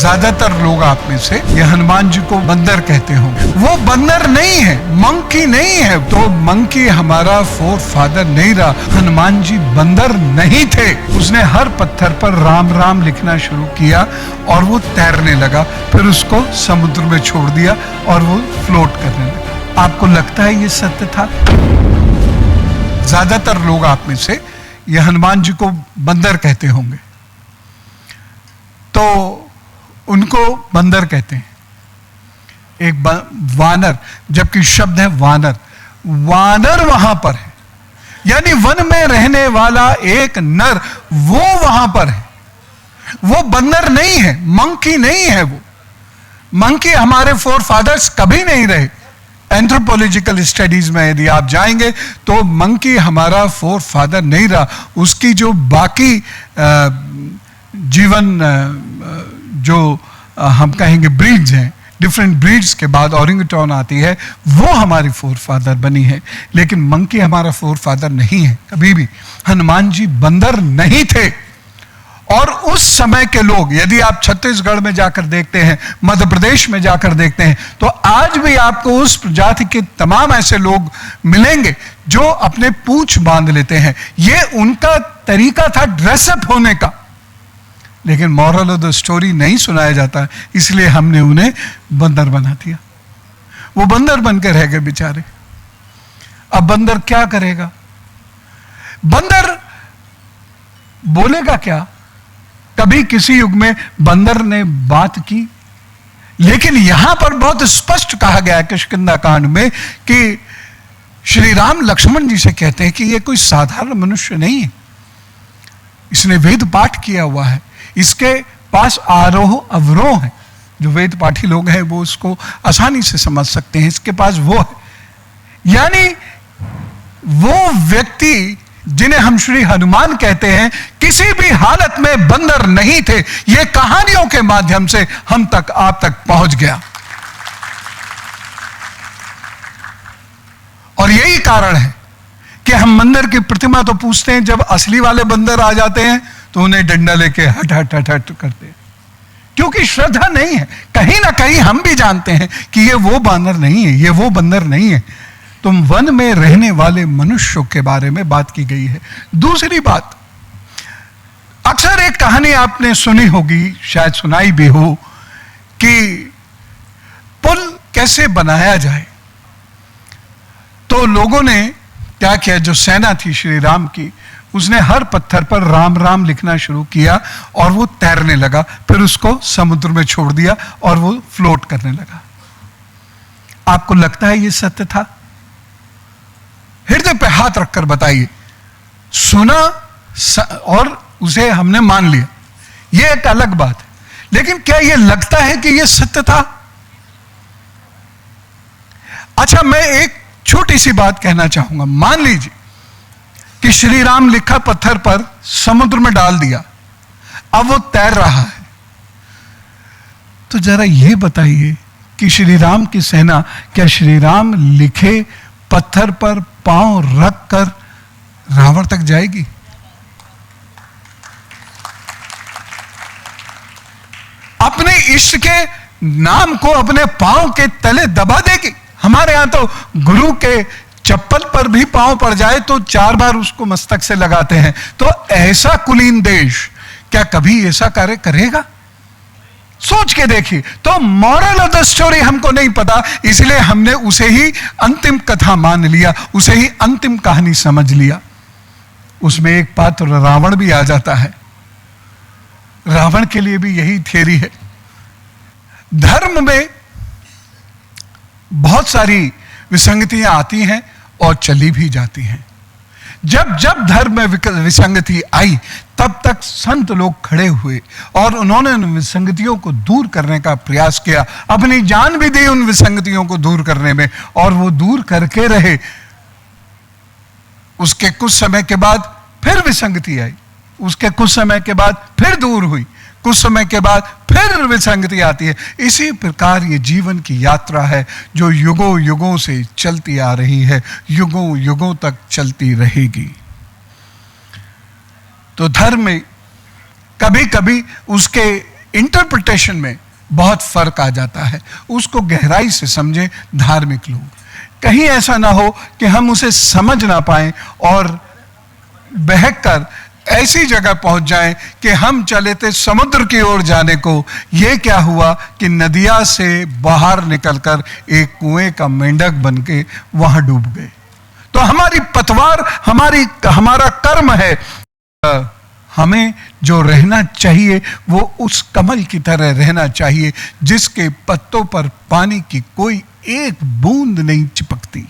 ज्यादातर लोग आप में से ये हनुमान जी को बंदर कहते होंगे। वो बंदर नहीं है, मंकी नहीं है। तो मंकी हमारा फोर फादर नहीं रहा। हनुमान जी बंदर नहीं थे। उसने हर पत्थर पर राम राम लिखना शुरू किया और वो तैरने लगा। फिर उसको समुद्र में छोड़ दिया और वो फ्लोट करने लगा। आपको लगता है ये सत्य था? ज्यादातर लोग आप में से ये हनुमान जी को बंदर कहते होंगे, तो उनको बंदर कहते हैं। एक वानर, जबकि शब्द है वानर। वानर वहां पर है, यानी वन में रहने वाला एक नर, वो वहां पर है। वो बंदर नहीं है, मंकी नहीं है। वो मंकी हमारे फोर फादर्स कभी नहीं रहे। एंथ्रोपोलॉजिकल स्टडीज में यदि आप जाएंगे तो मंकी हमारा फोर फादर नहीं रहा। उसकी जो बाकी जीवन जो हम कहेंगे ब्रीड्स हैं, डिफरेंट ब्रीड्स के बाद ओरिंगटन आती है, वो हमारी फोर फादर बनी है। लेकिन मंकी हमारा फोर फादर नहीं है कभी भी। हनुमान जी बंदर नहीं थे। और उस समय के लोग, यदि आप छत्तीसगढ़ में जाकर देखते हैं, मध्य प्रदेश में जाकर देखते हैं, तो आज भी आपको उस प्रजाति के तमाम ऐसे लोग मिलेंगे जो अपने पूंछ बांध लेते हैं। ये उनका तरीका था ड्रेसअप होने का। लेकिन मॉरल ऑफ द स्टोरी नहीं सुनाया जाता, इसलिए हमने उन्हें बंदर बना दिया। वो बंदर बन के रह गए बेचारे। अब बंदर क्या करेगा? बंदर बोलेगा क्या? कभी किसी युग में बंदर ने बात की, लेकिन यहां पर बहुत स्पष्ट कहा गया है किष्किंधा कांड में कि श्री राम लक्ष्मण जी से कहते हैं कि यह कोई साधारण मनुष्य नहीं है। इसने वेद पाठ किया हुआ है, इसके पास आरोह अवरोह है। जो वेद पाठी लोग हैं वो उसको आसानी से समझ सकते हैं। इसके पास वो है, यानी वो व्यक्ति जिन्हें हम श्री हनुमान कहते हैं, किसी भी हालत में बंदर नहीं थे। ये कहानियों के माध्यम से हम तक, आप तक पहुंच गया। और यही कारण है कि हम बंदर की प्रतिमा तो पूछते हैं, जब असली वाले बंदर आ जाते हैं तो उन्हें डंडा लेके हट हट हट हट करते हैं, क्योंकि श्रद्धा नहीं है। कहीं ना कहीं हम भी जानते हैं कि ये वो बानर नहीं है, ये वो बंदर नहीं है। तुम वन में रहने वाले मनुष्यों के बारे में बात की गई है। दूसरी बात, अक्सर एक कहानी आपने सुनी होगी, शायद सुनाई भी हो, कि पुल कैसे बनाया जाए। तो लोगों ने क्या किया, जो सेना थी श्री राम की, उसने हर पत्थर पर राम राम लिखना शुरू किया और वो तैरने लगा। फिर उसको समुद्र में छोड़ दिया और वो फ्लोट करने लगा। आपको लगता है ये सत्य था? हृदय पे हाथ रखकर बताइए। सुना और उसे हमने मान लिया, ये एक अलग बात है, लेकिन क्या यह लगता है कि यह सत्य था? अच्छा, मैं एक छोटी सी बात कहना चाहूंगा। मान लीजिए कि श्री राम लिखा पत्थर पर समुद्र में डाल दिया, अब वो तैर रहा है। तो जरा यह बताइए कि श्री राम की सेना, क्या श्री राम लिखे पत्थर पर पांव रखकर रावण तक जाएगी? अपने इष्ट के नाम को अपने पांव के तले दबा देगी? हमारे यहां तो गुरु के चप्पल पर भी पांव पड़ जाए तो 4 बार उसको मस्तक से लगाते हैं। तो ऐसा कुलीन देश क्या कभी ऐसा कार्य करेगा? सोच के देखिए। तो मॉरल ऑफ द स्टोरी हमको नहीं पता, इसलिए हमने उसे ही अंतिम कथा मान लिया, उसे ही अंतिम कहानी समझ लिया। उसमें एक पात्र रावण भी आ जाता है। रावण के लिए भी यही थियरी है। धर्म में बहुत सारी विसंगतियां आती हैं और चली भी जाती हैं। जब जब धर्म में विसंगति आई, तब तक संत लोग खड़े हुए और उन्होंने उन विसंगतियों को दूर करने का प्रयास किया। अपनी जान भी दी उन विसंगतियों को दूर करने में, और वो दूर करके रहे। उसके कुछ समय के बाद फिर विसंगति आई, उसके कुछ समय के बाद फिर दूर हुई, कुछ समय के बाद फिर विसंगति आती है। इसी प्रकार ये जीवन की यात्रा है जो युगों युगों से चलती आ रही है, युगों युगों तक चलती रहेगी। तो धर्म में कभी कभी उसके इंटरप्रिटेशन में बहुत फर्क आ जाता है। उसको गहराई से समझें धार्मिक लोग, कहीं ऐसा ना हो कि हम उसे समझ ना पाएं और बहकर ऐसी जगह पहुंच जाएं कि हम चले थे समुद्र की ओर जाने को, ये क्या हुआ कि नदिया से बाहर निकलकर एक कुएं का मेंढक बन के वहां डूब गए। तो हमारी पतवार हमारा कर्म है। हमें जो रहना चाहिए वो उस कमल की तरह रहना चाहिए जिसके पत्तों पर पानी की कोई एक बूंद नहीं चिपकती।